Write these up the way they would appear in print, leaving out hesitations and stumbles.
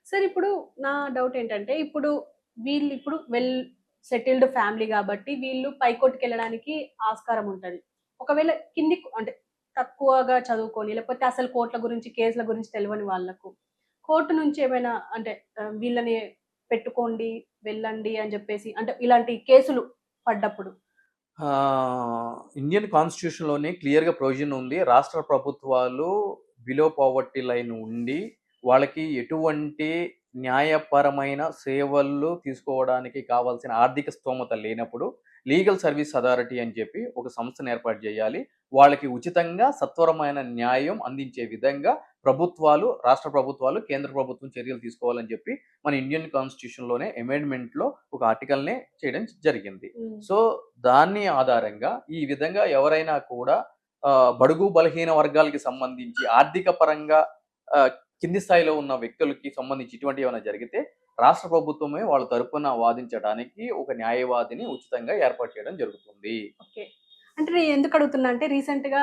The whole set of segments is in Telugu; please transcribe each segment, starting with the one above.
సార్ ఇప్పుడు నా డౌట్ ఏంటంటే, వీళ్ళిప్పుడు వెల్ సెటిల్డ్ ఫ్యామిలీ గాబట్టి, వీళ్ళు పైకోటికెళ్ళడానికి ఆస్కారం ఉంటది. ఒకవేళ అంటే తక్కువగా చదువుకొని, లేకపోతే అసలు కోర్ట్‌ల గురించి, కేసుల గురించి తెలవని వాళ్ళకు, కోర్ట్ నుంచి ఏమైనా అంటే వీళ్ళని పెట్టుకోండి, వెళ్ళండి అని జెప్పేసి అంటే ఇలాంటి కేసులు పడ్డప్పుడు. ఇండియన్ కాన్స్టిట్యూషన్‌లోనే క్లియర్‌గా ప్రొవిజన్ ఉంది. రాష్ట్ర ప్రభుత్వాలు బిలో పావర్టీ లైన్ ఉండి, వాళ్ళకి ఎటువంటి న్యాయపరమైన సేవలు తీసుకోవడానికి కావాల్సిన ఆర్థిక స్తోమత లేనప్పుడు, లీగల్ సర్వీస్ అథారిటీ అని చెప్పి ఒక సంస్థను ఏర్పాటు చేయాలి. వాళ్ళకి ఉచితంగా సత్వరమైన న్యాయం అందించే విధంగా రాష్ట్ర ప్రభుత్వాలు, కేంద్ర ప్రభుత్వం చర్యలు తీసుకోవాలని చెప్పి మన ఇండియన్ కాన్స్టిట్యూషన్‌లోనే అమెండ్మెంట్‌లో ఒక ఆర్టికల్‌నే చేయడం జరిగింది. హ్మ్. సో, దాన్ని ఆధారంగా ఈ విధంగా ఎవరైనా కూడా బడుగు బలహీన వర్గాలకి సంబంధించి ఆర్థిక పరంగా ఆహ్, కింది స్థాయిలో ఉన్న వ్యక్తులకి సంబంధించి ఇటువంటివి ఏమైనా జరిగితే, రాష్ట్ర ప్రభుత్వమే వాళ్ళ తరపున వాదించడానికి ఒక న్యాయవాదిని ఉచితంగా ఏర్పాటు చేయడం జరుగుతుంది. ఓకే. అంటే నేను ఎందుకు అడుగుతున్నా అంటే రీసెంట్‌గా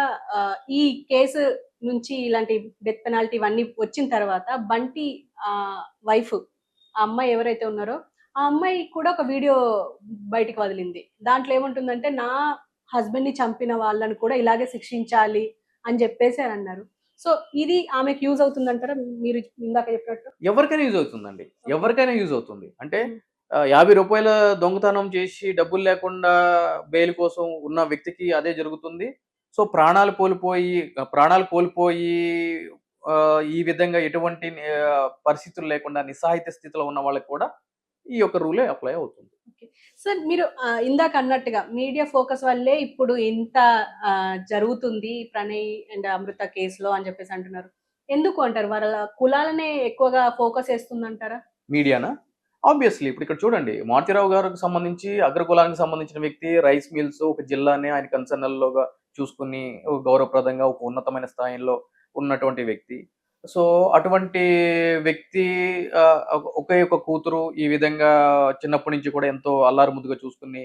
ఈ కేసు నుంచి ఇలాంటి డెత్ పెనాల్టీ ఇవన్నీ వచ్చిన తర్వాత బంటి వైఫ్ ఆ అమ్మాయి ఎవరైతే ఉన్నారో, ఆ అమ్మాయి కూడా ఒక వీడియో బయటికి వదిలింది. దాంట్లో ఏముంటుందంటే, నా హస్బెండ్‌ని చంపిన వాళ్ళని కూడా ఇలాగే శిక్షించాలి అని జెప్పేసి అన్నారు. సో, ఇది ఆమెకు యూజ్ అవుతుందంటారా? మీరు ఇందాక చెప్పినట్టు? ఎవరికైనా యూజ్ అవుతుందండి. ఓకే. ఎవరికైనా యూజ్ అవుతుంది. అంటే హ్మ్. రూ. 50 దొంగతనం చేసి డబ్బులు లేకుండా బెయిల్ కోసం ఉన్న వ్యక్తికి అదే జరుగుతుంది. సో, ప్రాణాలు కోల్పోయి ఈ విధంగా ఎటువంటి పరిస్థితులు లేకుండా నిస్సహాయిత స్థితిలో ఉన్న వాళ్ళకి కూడా ఈ యొక్క రూలే అప్లై అవుతుంది. ఓకే. సార్ మీరు ఇందాక అన్నట్టుగా మీడియా ఫోకస్ వల్లే ఇప్పుడు ఇంత జరుగుతుంది ప్రణయ్ అండ్ అమృత కేస్‌లో అని చెప్పేసి అంటున్నారు. ఎందుకు అంటారు? వాళ్ళ కులాలనే ఎక్కువగా ఫోకస్ ఏస్తుందంటారా? మీడియానా? ఆబ్వియస్‌లీ ఇప్పుడు ఇక్కడ చూడండి 'మారుతిరావు' గారికి సంబంధించి అగ్రకులానికి సంబంధించిన వ్యక్తి రైస్ మిల్స్ ఒక జిల్లాని ఆయన కన్సర్నల్‌లోగా చూసుకొని ఒక గౌరవప్రదంగా ఒక ఉన్నతమైన స్థాయిలో ఉన్నటువంటి వ్యక్తి. సో, అటువంటి వ్యక్తి ఒకే ఒక కూతురు ఈ విధంగా చిన్నప్పటి నుంచి కూడా ఎంతో అల్లారు ముద్దుగా చూసుకొని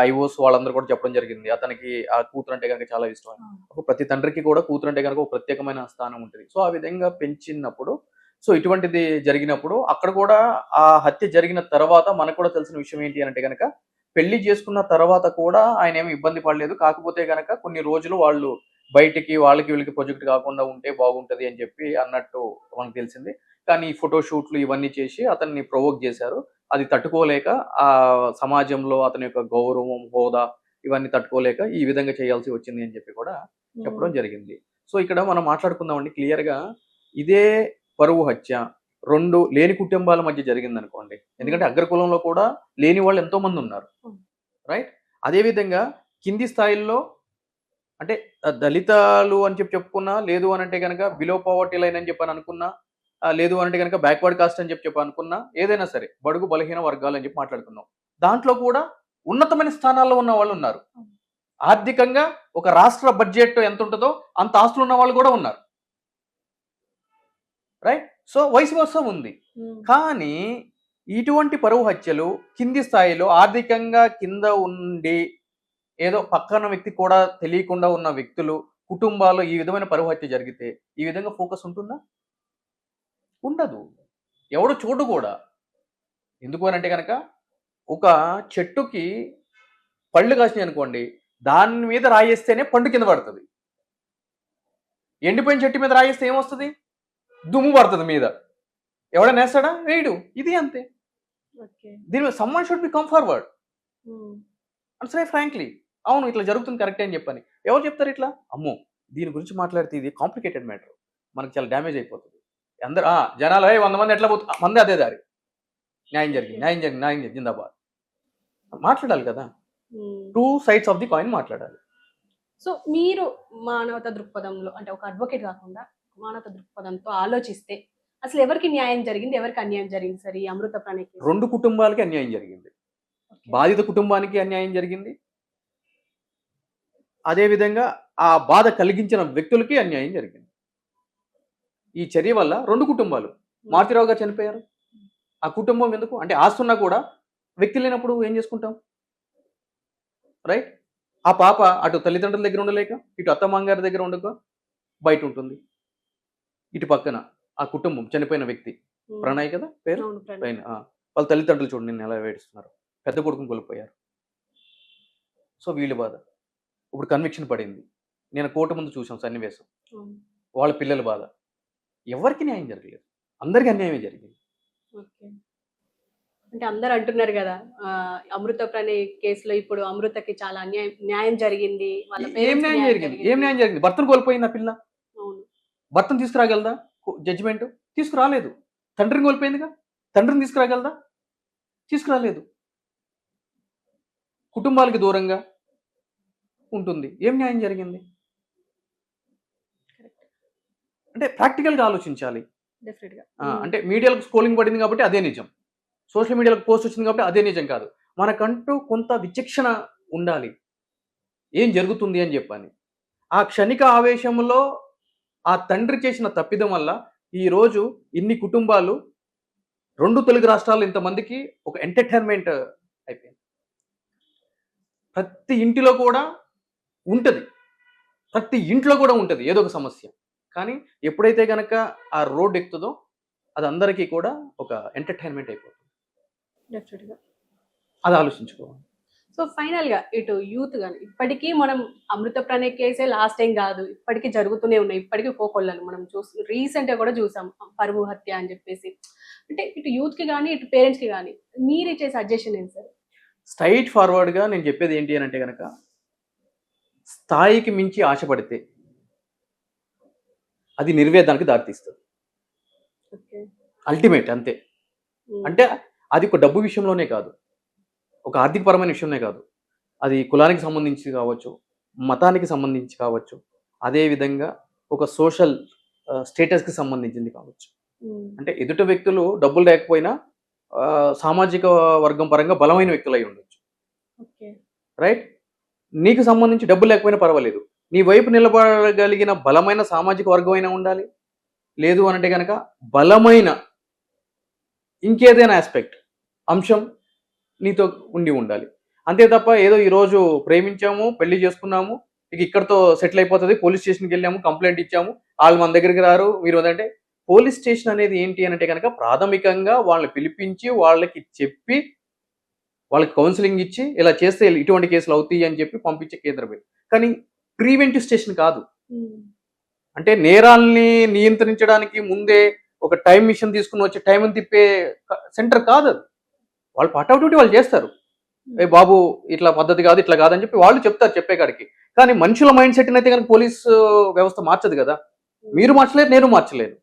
ఐఓస్ వాళ్ళందరూ కూడా చెప్పడం జరిగింది. అతనికి ఆ కూతురంటే గనుక చాలా ఇష్టం అని. ఆ! ప్రతి తండ్రికి కూడా కూతురంటే గనుక ఒక ప్రత్యేకమైన స్థానం ఉంటది. సో, ఆ విధంగా పెంచినప్పుడు సో, ఇటువంటిది జరిగినప్పుడు అక్కడ కూడా ఆ హత్య జరిగిన తర్వాత మనకు కూడా తెలిసిన విషయం ఏంటి అనంటే గనక, పెళ్లి చేసుకున్న తర్వాత కూడా ఆయనేమి ఇబ్బంది పడలేదు. కాకపోతే గనక కొన్ని రోజులు వాళ్ళు బయటికి వాళ్ళకి వీళ్ళకి ప్రొజెక్ట్ కాకుండా ఉంటే బాగుంటది అని చెప్పి అన్నట్టు మనకు తెలిసింది. కానీ ఈ ఫోటో షూట్‌లు ఇవన్నీ చేసి అతన్ని ప్రొవోక్ చేశారు. అది తట్టుకోలేక సమాజంలో అతని యొక్క గౌరవం, హోదా ఇవన్నీ తట్టుకోలేక ఈ విధంగా చేయాల్సి వచ్చింది అని చెప్పి కూడా హ్మ్. చెప్పడం జరిగింది. సో, ఇక్కడ మనం మాట్లాడుకుందామండి క్లియర్‌గా ఇదే పరువు హత్య 2 లేని కుటుంబాల మధ్య జరిగిందనుకోండి. హ్మ్. ఎందుకంటే అగ్రకులంలో కూడా లేని వాళ్ళు ఎంతో మందున్నారు. హ్మ్. రైట్? అదే విధంగా కింది స్థాయిల్లో అంటే దళితాలు అని చెప్పుకున్నా, లేదు అనంటే గనక బిలో పోవర్టీ లైన్ అని చెప్పని అనుకున్నా, లేదు అనంటే గనక బ్యాక్వర్డ్ కాస్ట్ అని చెప్పి అనుకున్నా, ఏదైనా సరే బడుగు బలహీన వర్గాలు అని చెప్పి మాట్లాడుకుందాం. దాంట్లో కూడా ఉన్నతమైన స్థానాల్లో ఉన్న వాళ్ళున్నారు. హ్మ్. ఆర్థికంగా ఒక రాష్ట్ర బడ్జెట్ ఎంతుంటదో అంత ఆస్తులున్న వాళ్ళు గూడా ఉన్నారు. రైట్? సో, వైస్ వర్సా ఉంది. హ్మ్. కానీ, ఇటువంటి పరువు హత్యలు కింది స్థాయిలో ఆర్థికంగా కింద ఉండి, ఏదో పక్కన వ్యక్తి కూడా తెలియకుండా ఉన్న వ్యక్తులు, కుటుంబాల్లో ఈ విధమైన పరువు హత్య జరిగితే, ఈ విధంగా ఫోకస్ ఉంటుందా? ఉండదు. ఎవడు చూడడు గూడా. ఎందుకు అనంటే గనక, ఒక చెట్టుకి పళ్ళు కాసినాయనుకోండి, దాని మీద రాయేస్తేనే పండు కింద పడతది. ఎండిపోయిన చెట్టు మీద రాయేస్తే ఏమొస్తది? దుమ్ము పడతది మీద. ఎవడైనా ఏస్తాడా? వేయడు. ఇది అంతే. ఓకే. దీని మీద someone should be come forward. Hmm. And say frankly. అవును ఇట్లా జరుగుతుంది కరెక్టే అని చెప్పని. ఎవరు చెప్తారు ఇట్లా? అమ్మో! దీని గురించి మాట్లాడితే ఇది కాంప్లికేటెడ్ మ్యాటర్. మనకు చాలా డ్యామేజ్ అయిపోతది. జనాలు 100 మంది ఎట్లా మంది అదే దారి. న్యాయం ఓకే. జరిగింది. న్యాయం జరిగింది. న్యాయం జరిగింది. జిందాబాద్. మాట్లాడాలి కదా! హ్మ్. 2 సైడ్స్ ఆఫ్ ది కాయిన్ మాట్లాడాలి. సో, మీరు మానవతా దృక్పథంలో అంటే ఒక అడ్వొకేట్ గాకుండా మానవతా దృక్పథంతో ఆలోచిస్తే అసలెవరికి న్యాయం జరిగింది? ఎవరికి అన్యాయం జరిగింది సార్ ఈ అమృత ప్రణయ్ కేసులో? 2 కుటుంబాలకి అన్యాయం జరిగింది. ఓకే. బాధిత కుటుంబానికి అన్యాయం జరిగింది. అదే విధంగా ఆ బాధ కలిగించిన వ్యక్తులకి అన్యాయం జరిగింది. ఈ చర్య వల్ల 2 కుటుంబాలు హ్మ్. మారుతిరావు గారు చనిపోయారు. ఆ కుటుంబం ఎందుకు? అంటే ఆస్తున్నా కూడా వ్యక్తి లేనప్పుడు ఏం చేసుకుంటాం? రైట్? ఆ పాప అటు తల్లిదండ్రుల దగ్గర ఉండలేక, ఇటు అత్తమామగారి దగ్గర ఉండక బయటుంటుంది. ఇటు పక్కన ఆ కుటుంబం చనిపోయిన వ్యక్తి. ప్రణయ్ కదా పేరు, అవును, ప్రణయ్. ప్రణయ్. వాళ్ళ తల్లిదండ్రులు చూడండి నిన్ను ఎలా ఏడుస్తున్నారు. పెద్ద కొడుకుని కోల్పోయారు. సో వీళ్ళ బాధ. ఇప్పుడు కన్విక్షన్ పడింది. నేను కోర్టు ముందు చూసాం సన్నివేశం. అవును. వాళ్ళ పిల్లల బాధ. ఎవరికీ న్యాయం జరగలేదు. అందరికీ అన్యాయమే జరిగింది. ఓకే. అంటే అందరూ అంటున్నారు గదా! అమృత ప్రణయ్ కేసులో ఇప్పుడు అమృతకి చాలా న్యాయం జరిగింది. వాళ్ళ ఏం పేరెంట్స్‌కి న్యాయం న్యాయం జరిగింది? ఏం జరిగింది. న్యాయం జరిగింది? భర్తను కోల్పోయింది ఆ పిల్ల. అవును. భర్తను తీసుకురాగలదా? జడ్జిమెంట్ తీసుకురాలేదు. తండ్రిని కోల్పోయిందిగా. తండ్రిని తీసుకురాగలదా? తీసుకురాలేదు. కుటుంబాలకి దూరంగా ఉంటుంది. ఏం న్యాయం జరిగింది? కరెక్ట్. అంటే ప్రాక్టికల్‌గా ఆలోచించాలి. డెఫినిట్‌గా. అంటే మీడియాలో స్క్రోలింగ్ పడింది కాబట్టి అదే నిజం. సోషల్ మీడియాలో పోస్ట్ వచ్చింది కాబట్టి అదే నిజం కాదు. మనకంటూ కొంత విచక్షణ ఉండాలి. ఏం జరుగుతుంది అని చెప్పని. ఆ క్షణిక ఆవేశంలో ఆ తండ్రి చేసిన తప్పిదం వల్ల ఈరోజు ఇన్ని కుటుంబాలు 2 తెలుగు రాష్ట్రాల్లో ఇంతమందికి ఒక ఎంటర్‌టైన్‌మెంట్ అయిపోయింది. ప్రతి ఇంటిలో కూడా ఉంటది. ప్రతి ఇంట్లో కూడా ఉంటది ఏదో ఒక సమస్య. కానీ ఎప్పుడైతే గనక ఆ రోడ్ ఎక్కుతదో అది అందరికీ కూడా ఒక ఎంటర్‌టైన్‌మెంట్ అయిపోతుంది. డెఫినిట్‌గా. అది ఆలోచించుకోవాలి. సో ఫైనల్‌గా ఇటు యూత్ గాని ఇప్పటికీ మనం అమృత ప్రణయ్ కేసే లాస్ట్ టైం గాదు. ఇప్పటికి జరుగుతూనే ఉన్నాయి. ఇప్పటికి కోకొల్లలు మనం రీసెంట్‌గా కూడా చూసాం. పరువు హత్య అని చెప్పేసి. అంటే ఇటు యూత్‌కి గాని, ఇటు పేరెంట్స్‌కి గాని మీరిచ్చే సజెషన్ ఏంటి సార్? స్ట్రెయిట్ ఫార్వర్డ్‌గా నేను చెప్పేది ఏంటి అనంటే గనక స్థాయికి మించి ఆశపడితే అది నిర్వేదానికి దారితీస్తది. ఓకే. అల్టిమేట్ అంతే. అంటే అది ఒక డబ్బు విషయంలోనే కాదు. ఒక ఆర్థికపరమైన విషయంలో కాదు. అది కులానికి సంబంధించి కావచ్చు, మతానికి సంబంధించి కావచ్చు, అదే విధంగా ఒక సోషల్ స్టేటస్‌కి సంబంధించింది కావచ్చు. అంటే ఎదుటి వ్యక్తులు డబ్బులు లేకపోయినా సామాజిక వర్గం పరంగా బలమైన వ్యక్తులై ఉండొచ్చు. ఓకే. రైట్? నీకు సంబంధించి డబ్బులు లేకపోయినా పర్వాలేదు. నీ వైపు నిలబడగలిగిన బలమైన సామాజిక వర్గం అయినా ఉండాలి. లేదు అనంటే గనక బలమైన ఇంకేదైనా అంశం నీతో ఉండాలి. అంతే తప్ప ఏదో ఈరోజు ప్రేమించాము, పెళ్లి చేసుకున్నాము, ఇక ఇక్కడితో సెటిల్ అయిపోతది. పోలీస్ స్టేషన్‌కి వెళ్ళాము, కంప్లెయింట్ ఇచ్చాము. ఆళ్ళు మన దగ్గరికి రారు. మీరు వదంటే పోలీస్ స్టేషన్ అనేది ఏంటి అనంటే గనక ప్రాథమికంగా వాళ్ళని పిలిపించి, వాళ్ళకి చెప్పి, వాళ్ళకి కౌన్సెలింగ్ ఇచ్చి, ఇలా చేస్తే ఇటువంటి కేసులు అవుతాయి అని చెప్పి పంపించే కేంద్రమే. కానీ ప్రివెంటివ్ స్టేషన్ కాదు. అంటే నేరాల్ని నియంత్రించడానికి ముందే ఒక టైమ్ మిషన్ తీసుకొని వచ్చి టైమ్‌ని తిప్పే సెంటర్ కాదది. వాళ్ళు పార్ట్ ఆఫ్ డ్యూటీ వాళ్ళు చేస్తారు. ఏ బాబు ఇట్లా పద్ధతి కాదు, ఇట్లా కాదని చెప్పి వాళ్ళు చెప్తారు చెప్పేకాడికి. కానీ మనుషుల మైండ్ సెట్‌ని అయితే గనుక పోలీసు వ్యవస్థ మార్చదు కదా! మీరు మార్చలేరు, నేను మార్చలేను.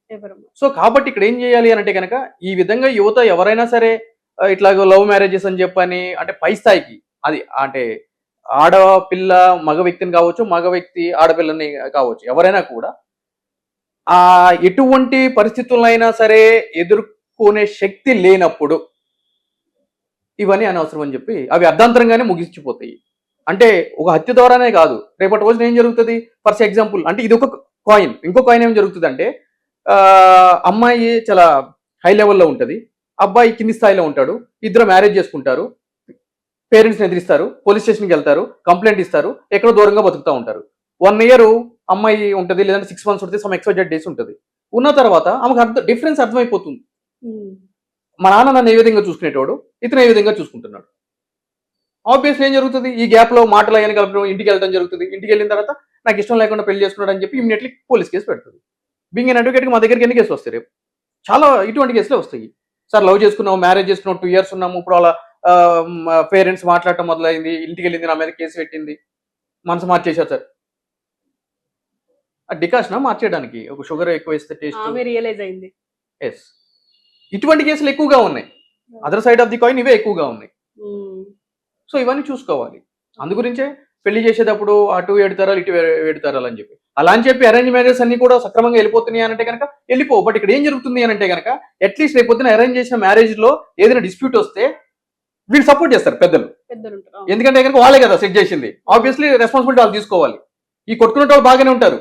సో కాబట్టి ఇక్కడ ఏం చేయాలి అనంటే గనక ఈ విధంగా యువత ఎవరైనా సరే ఇట్లాగ లవ్ మ్యారేజెస్ అని చెప్పని అంటే పై స్థాయికి అది అంటే ఆడపిల్ల మగ వ్యక్తిని కావచ్చు, మగ వ్యక్తి ఆడపిల్లని కావచ్చు. ఎవరైనా కూడా ఎటువంటి పరిస్థితులైనా సరే ఎదుర్కొనే శక్తి లేనప్పుడు ఇవన్నీ అనవసరం అని చెప్పి అవి అర్ధాంతరంగానే ముగించిపోతాయి. అంటే ఒక హత్య ద్వారానే కాదు. రేపటి రోజున ఏం జరుగుతది? ఫర్ ఎగ్జాంపుల్ అంటే ఇది ఒక కాయిన్. ఇంకో కాయిన్ ఏం జరుగుతదంటే అమ్మాయి చాలా హై లెవెల్‌లో ఉంటది. అబ్బాయి కింది స్థాయిలో ఉంటాడు. ఇద్దరు మ్యారేజ్ చేసుకుంటారు. పేరెంట్స్‌ని ఎదిరిస్తారు. పోలీస్ స్టేషన్‌కి వెళ్తారు. కంప్లెయింట్ ఇస్తారు. ఎక్కడో దూరంగా బతుకుతా ఉంటారు. 1 ఇయర్ అమ్మాయి ఉంటది. లేదంటే 6 మంత్స్ ఉంటది. సమ్ ఎక్స్‌వై-జెడ్ డేస్ ఉంటది. ఉన్న తర్వాత ఆమెకు డిఫరెన్స్ అర్థమైపోతుంది. మా నాన్న నన్ను ఏ విధంగా చూసుకునేటోడు, ఇతను ఏ విధంగా చూసుకుంటున్నాడు. ఆబ్వియస్‌లీ ఏం జరుగుతది? ఈ గ్యాప్‌లో మాటలు అయన్నీ కలపడం, ఇంటికి వెళ్ళడం జరుగుతది. ఇంటికి వెళ్ళిన తర్వాత నాకు ఇష్టం లేకుండా పెళ్లి చేసుకున్నాడు అని చెప్పి ఇమ్మీడియేట్‌లీ పోలీస్ కేస్ పెడుతది. బీయింగ్ ఎన్ అడ్వకేట్‌గా మా దగ్గరికి ఎన్ని కేసులు వస్తాయి రేపు? చాలా ఇటువంటి కేసులే వస్తాయి. సార్ లవ్ చేసుకున్నాం, మ్యారేజ్ చేసుకున్నాం, 2 ఇయర్స్ ఉన్నాము. ఇప్పుడు వాళ్ళ పేరెంట్స్ మాట్లాడటం మొదలైంది. ఇంటికెళ్ళింది, నా మీద కేసు పెట్టింది. మనసు మార్చేశారు సార్. డికాషనా మార్చేయడానికి? ఒక షుగర్ ఎక్కువేస్తే టేస్ట్. ఆమె రియలైజ్ అయింది. యెస్. ఇటువంటి కేసులు ఎక్కువగా ఉన్నాయి. Other side of the coin ఇవే ఎక్కువగా ఉన్నాయి. సో ఇవన్నీ చూసుకోవాలి. అందుగురించే పెళ్లి చేసేటప్పుడు అటు 7 తరాలు, ఇటు 7 తరాలు అని చెప్పి. అలా అని చెప్పి అరేంజ్ మ్యారేజెస్ అన్ని కూడా సక్రమంగా వెళ్ళిపోతున్నాయి అనంటే గనక వెళ్ళిపోవు. బట్ ఇక్కడ ఏం జరుగుతుంది అనంటే గనక అట్లీస్ట్ రేపొద్దున అరేంజ్ చేసిన మ్యారేజ్‌లో ఏదైనా డిస్ప్యూట్ వస్తే వీళ్ళు సపోర్ట్ చేస్తారు పెద్దలు. ఎందుకంటే గనక వాళ్ళే కదా సెట్ చేసింది. ఆబ్వియస్లీ రెస్పాన్సిబిలిటీ వాళ్ళు తీసుకోవాలి. ఈ కొట్టుకునేటోళ్ళు బాగానే ఉంటారు.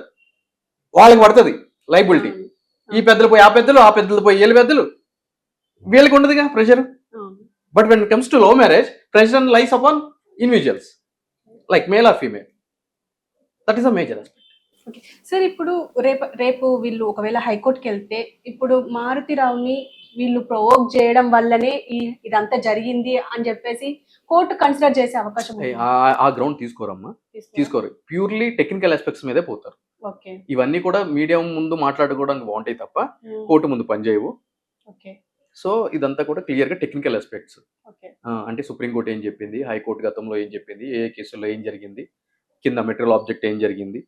వాళ్ళకి పడుతది లయబిలిటీ. ఈ పెద్దలు పోయి ఆ పెద్దలు, ఆ పెద్దలు పోయి వీళ్ళ పెద్దలు. వీళ్ళకి ఉండదుగా pressure. But when it comes to love marriage, pressure lies upon individuals like male or female. That is a major aspect. Sir ఇప్పుడు రేపు వీళ్ళు ఒకవేళ హైకోర్టుకి వెళ్తే ఇప్పుడు మారుతిరావుని వీళ్ళు ప్రొవోక్ చేయడం వల్లనే ఇదంతా జరిగింది అని చెప్పేసి కోర్టు కన్సిడర్ చేసే అవకాశం ఉంది. ఆ గ్రౌండ్ తీసుకోరమ్మా, తీసుకోరు. ప్యూర్లీ టెక్నికల్ ఆస్పెక్ట్స్ మీదే పోతారు. ఓకే. ఇవన్నీ కూడా మీడియా ముందు మాట్లాడుకోవడానికి బాగుంటాయి తప్ప కోర్టు ముందు పనిచేయవు. ఓకే. సో ఇదంతా కూడా క్లియర్ గా టెక్నికల్ ఆస్పెక్ట్స్. ఓకే. అంటే సుప్రీంకోర్టు ఏం చెప్పింది, హైకోర్టు గతంలో ఏం చెప్పింది, ఏ కేసుల్లో ఏం జరిగింది, కింద మెటీరియల్ ఆబ్జెక్ట్ ఏం జరిగింది,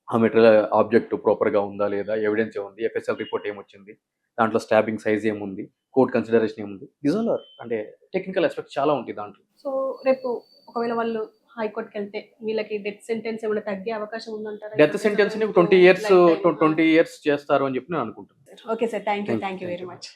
ఆ మెటీరియల్ ఆబ్జెక్ట్ ప్రాపర్ గా ఉందా లేదా, ఎవిడెన్స్ ఏముంది, ఎఫ్ఎస్ఎల్ రిపోర్ట్ ఏమొచ్చింది, దాంట్లో స్టాబింగ్ సైజ్ ఏముంది, కోర్ట్ కన్సిడరేషన్ ఏముంది, దీస్ ఆల్ ఆర్ అంటే టెక్నికల్ ఆస్పెక్ట్ చాలా ఉంటాయి దాంట్లో. సో రేపు ఒకవేళ వాళ్ళు హైకోర్టుకి వెళ్తే వీళ్ళకి డెత్ సెంటెన్స్ ఏమైనా తగ్గే అవకాశం ఉందంటారా? డెత్ సెంటెన్స్ ని 20 ఇయర్స్ చేస్తారు అని చెప్పి నేను అనుకుంటున్నాను. Okay sir, thank you very much.